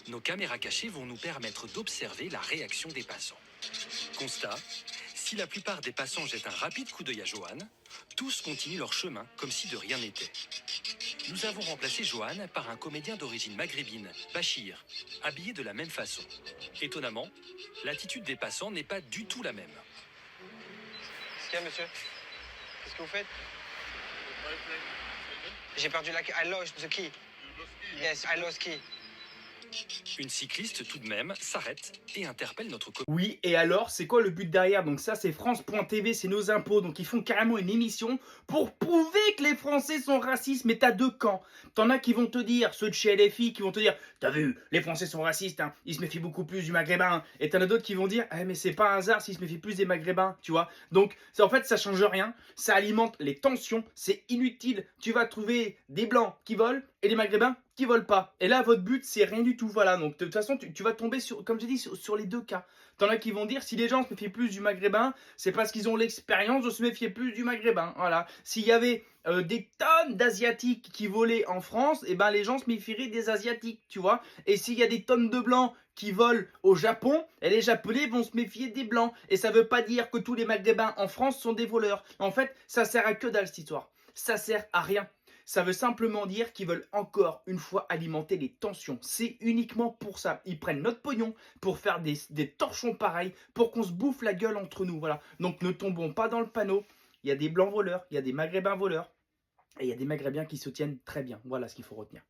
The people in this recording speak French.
Nos caméras cachées vont nous permettre d'observer la réaction des passants. Constat, si la plupart des passants jettent un rapide coup d'œil à Johan, tous continuent leur chemin comme si de rien n'était. Nous avons remplacé Johan par un comédien d'origine maghrébine, Bachir, habillé de la même façon. Étonnamment, l'attitude des passants n'est pas du tout la même. Qu'est-ce qu'il y a, monsieur? Qu'est-ce que vous faites? J'ai perdu la clé. I lost the key. Yes, I lost key. Une cycliste tout de même s'arrête et interpelle notre comédien. Oui, et alors, c'est quoi le but derrière? Donc ça, c'est France.tv, c'est nos impôts. Donc ils font carrément une émission pour prouver que les Français sont racistes. Mais t'as deux camps. T'en as qui vont te dire, ceux de chez LFI, qui vont te dire, t'as vu, les Français sont racistes, hein, ils se méfient beaucoup plus du Maghrébin. Et t'en as d'autres qui vont dire, mais c'est pas un hasard s'ils se méfient plus des Maghrébins, tu vois. Donc en fait, ça change rien. Ça alimente les tensions. C'est inutile. Tu vas trouver des Blancs qui volent et des Maghrébins qui volent pas. Et là, votre but, c'est rien du tout. Voilà. Donc, de toute façon, tu vas tomber sur, comme j'ai dit, sur les deux cas. T'en as qui vont dire, si les gens se méfient plus du Maghrébin, c'est parce qu'ils ont l'expérience de se méfier plus du Maghrébin. Voilà. S'il y avait des tonnes d'Asiatiques qui volaient en France, et ben les gens se méfieraient des Asiatiques, tu vois. Et s'il y a des tonnes de Blancs qui volent au Japon, et les Japonais vont se méfier des Blancs. Et ça veut pas dire que tous les Maghrébins en France sont des voleurs. En fait, ça sert à que dalle cette histoire. Ça sert à rien. Ça veut simplement dire qu'ils veulent encore une fois alimenter les tensions. C'est uniquement pour ça. Ils prennent notre pognon pour faire des torchons pareils, pour qu'on se bouffe la gueule entre nous. Voilà. Donc ne tombons pas dans le panneau. Il y a des Blancs voleurs, il y a des Maghrébins voleurs, et il y a des Maghrébins qui se tiennent très bien. Voilà ce qu'il faut retenir.